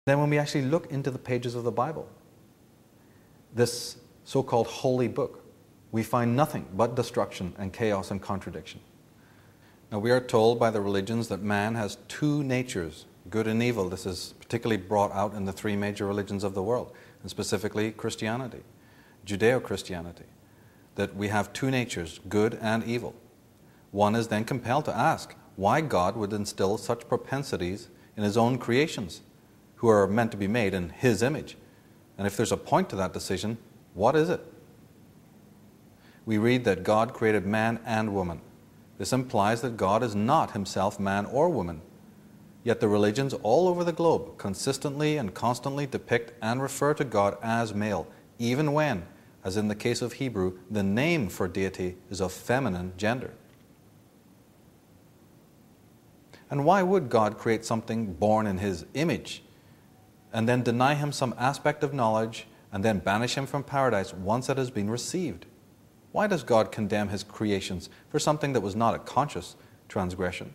Then when we actually look into the pages of the Bible, this so-called holy book, we find nothing but destruction and chaos and contradiction. Now we are told by the religions that man has two natures, good and evil. This is particularly brought out in the three major religions of the world, and specifically Christianity, Judeo-Christianity, that we have two natures, good and evil. One is then compelled to ask why God would instill such propensities in His own creations, who are meant to be made in His image. And if there's a point to that decision, what is it? We read that God created man and woman. This implies that God is not Himself man or woman. Yet the religions all over the globe consistently and constantly depict and refer to God as male, even when, as in the case of Hebrew, the name for deity is of feminine gender. And why would God create something born in His image and then deny Him some aspect of knowledge and then banish Him from paradise once it has been received? Why does God condemn His creations for something that was not a conscious transgression?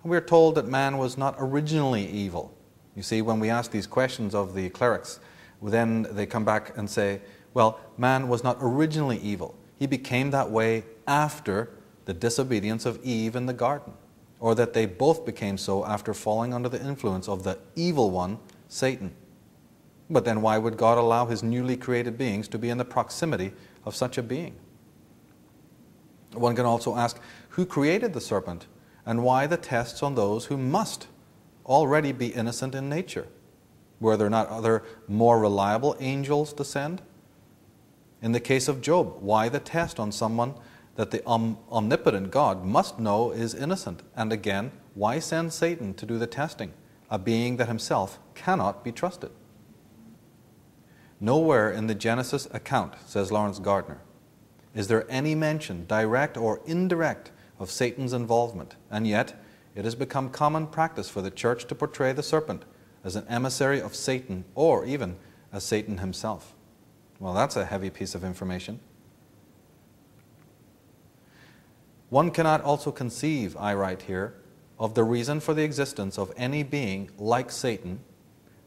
And we are told that man was not originally evil. You see, when we ask these questions of the clerics, then they come back and say, well, man was not originally evil. He became that way after the disobedience of Eve in the garden, or that they both became so after falling under the influence of the evil one, Satan. But then why would God allow His newly created beings to be in the proximity of such a being? One can also ask, who created the serpent, and why the tests on those who must already be innocent in nature? Were there not other more reliable angels descend? In the case of Job, why the test on someone that the omnipotent God must know is innocent? And again, why send Satan to do the testing, a being that himself cannot be trusted? Nowhere in the Genesis account, says Lawrence Gardner, is there any mention, direct or indirect, of Satan's involvement, and yet it has become common practice for the church to portray the serpent as an emissary of Satan, or even as Satan himself. Well, that's a heavy piece of information. One cannot also conceive, I write here, of the reason for the existence of any being like Satan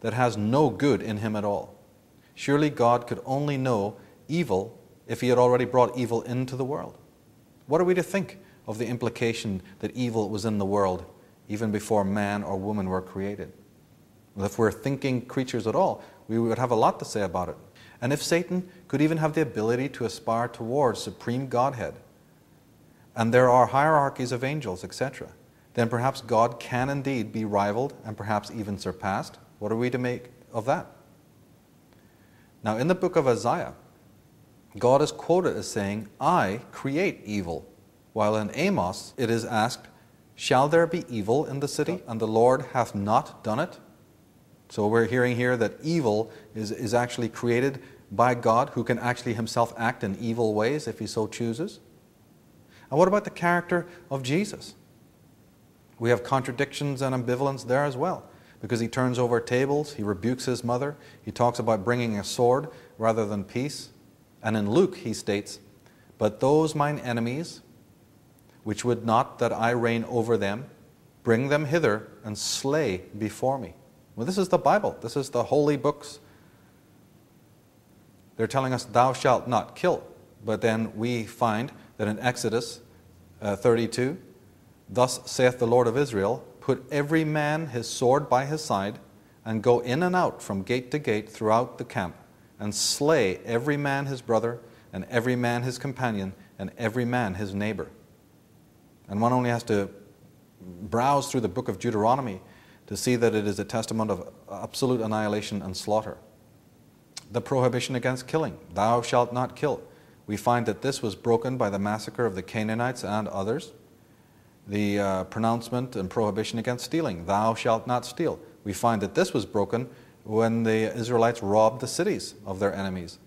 that has no good in him at all. Surely God could only know evil if He had already brought evil into the world. What are we to think of the implication that evil was in the world even before man or woman were created? Well, if we're thinking creatures at all, we would have a lot to say about it. And if Satan could even have the ability to aspire towards supreme Godhead, and there are hierarchies of angels, etc., then perhaps God can indeed be rivaled and perhaps even surpassed. What are we to make of that? Now, in the book of Isaiah, God is quoted as saying, I create evil, while in Amos it is asked, shall there be evil in the city, and the Lord hath not done it? So we're hearing here that evil is actually created by God, who can actually Himself act in evil ways if He so chooses. And what about the character of Jesus? We have contradictions and ambivalence there as well, because He turns over tables, He rebukes His mother, He talks about bringing a sword rather than peace. And in Luke He states, but those mine enemies, which would not that I reign over them, bring them hither and slay before me. Well, this is the Bible. This is the holy books. They're telling us, thou shalt not kill. But then we find that in Exodus 32, thus saith the Lord of Israel, put every man his sword by his side, and go in and out from gate to gate throughout the camp, and slay every man his brother, and every man his companion, and every man his neighbor. And one only has to browse through the book of Deuteronomy to see that it is a testament of absolute annihilation and slaughter. The prohibition against killing, thou shalt not kill. We find that this was broken by the massacre of the Canaanites and others. The pronouncement and prohibition against stealing, thou shalt not steal. We find that this was broken when the Israelites robbed the cities of their enemies.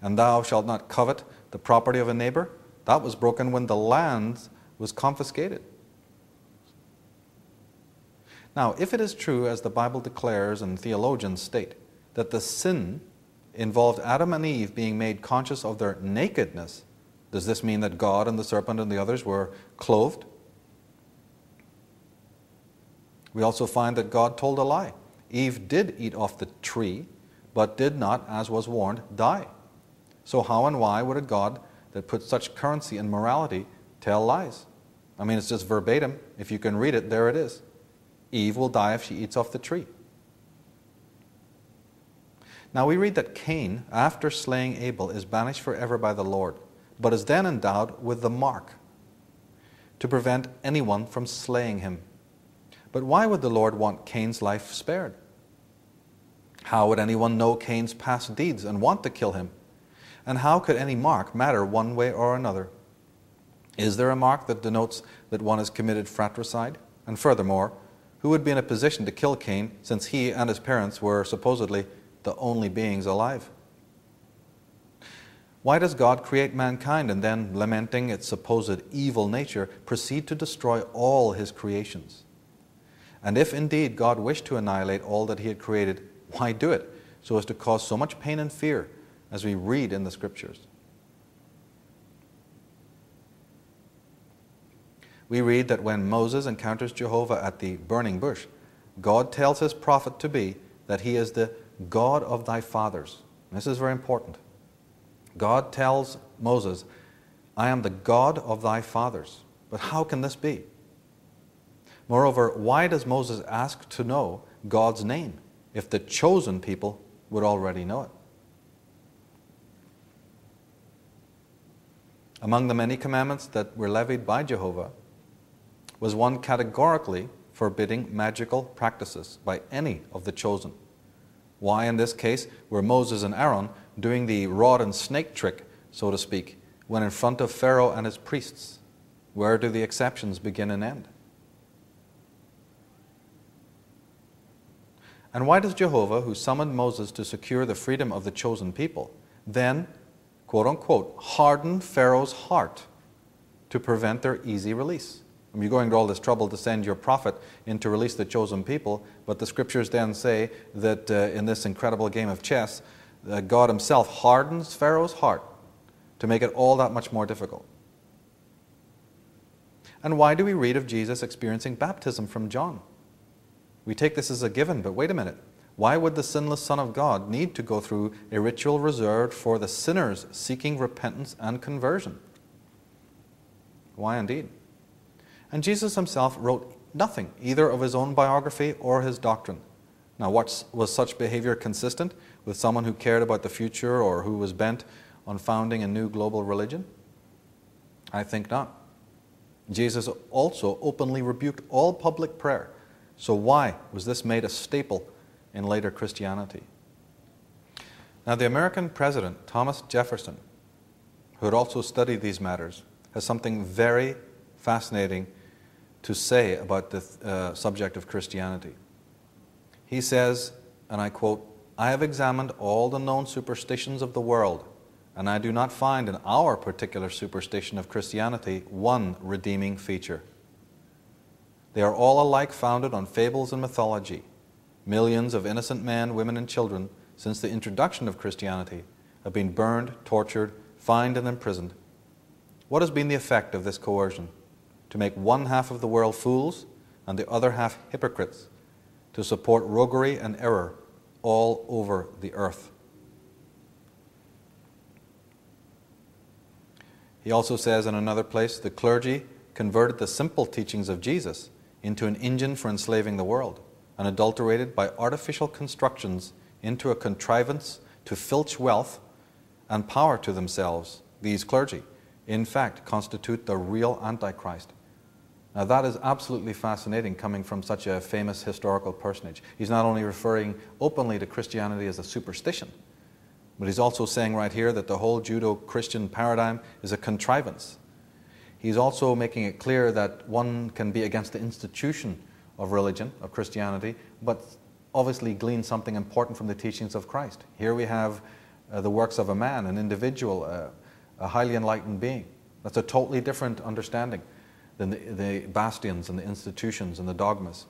And thou shalt not covet the property of a neighbor. That was broken when the land was confiscated. Now, if it is true, as the Bible declares and theologians state, that the sin involved Adam and Eve being made conscious of their nakedness, does this mean that God and the serpent and the others were clothed? We also find that God told a lie. Eve did eat off the tree, but did not, as was warned, die. So how and why would a God that puts such currency in morality tell lies? I mean, it's just verbatim. If you can read it, there it is. Eve will die if she eats off the tree. Now we read that Cain, after slaying Abel, is banished forever by the Lord, but is then endowed with the mark to prevent anyone from slaying him. But why would the Lord want Cain's life spared? How would anyone know Cain's past deeds and want to kill him? And how could any mark matter one way or another? Is there a mark that denotes that one has committed fratricide? And furthermore, who would be in a position to kill Cain, since he and his parents were supposedly the only beings alive? Why does God create mankind and then, lamenting its supposed evil nature, proceed to destroy all his creations? And if indeed God wished to annihilate all that he had created, why do it so as to cause so much pain and fear, as we read in the Scriptures? We read that when Moses encounters Jehovah at the burning bush, God tells his prophet to be that he is the God of thy fathers. This is very important. God tells Moses, I am the God of thy fathers. But how can this be? Moreover, why does Moses ask to know God's name if the chosen people would already know it? Among the many commandments that were levied by Jehovah was one categorically forbidding magical practices by any of the chosen. Why in this case were Moses and Aaron doing the rod and snake trick, so to speak, when in front of Pharaoh and his priests? Where do the exceptions begin and end? And why does Jehovah, who summoned Moses to secure the freedom of the chosen people, then, quote unquote, harden Pharaoh's heart to prevent their easy release? I mean, you're going to all this trouble to send your prophet in to release the chosen people, but the Scriptures then say that in this incredible game of chess, God himself hardens Pharaoh's heart to make it all that much more difficult. And why do we read of Jesus experiencing baptism from John? We take this as a given, but wait a minute. Why would the sinless Son of God need to go through a ritual reserved for the sinners seeking repentance and conversion? Why indeed? And Jesus himself wrote nothing, either of his own biography or his doctrine. Now, was such behavior consistent with someone who cared about the future or who was bent on founding a new global religion? I think not. Jesus also openly rebuked all public prayer. So why was this made a staple in later Christianity? Now, the American president, Thomas Jefferson, who had also studied these matters, has something very fascinating to say about the subject of Christianity. He says, and I quote, I have examined all the known superstitions of the world, and I do not find in our particular superstition of Christianity one redeeming feature. They are all alike founded on fables and mythology. Millions of innocent men, women, and children, since the introduction of Christianity, have been burned, tortured, fined, and imprisoned. What has been the effect of this coercion? To make one half of the world fools and the other half hypocrites, to support roguery and error all over the earth. He also says in another place, the clergy converted the simple teachings of Jesus into an engine for enslaving the world, and adulterated by artificial constructions into a contrivance to filch wealth and power to themselves. These clergy, in fact, constitute the real Antichrist. Now that is absolutely fascinating coming from such a famous historical personage. He's not only referring openly to Christianity as a superstition, but he's also saying right here that the whole Judeo-Christian paradigm is a contrivance. He's also making it clear that one can be against the institution of religion, of Christianity, but obviously glean something important from the teachings of Christ. Here we have the works of a man, an individual, a highly enlightened being. That's a totally different understanding than the bastions and the institutions and the dogmas.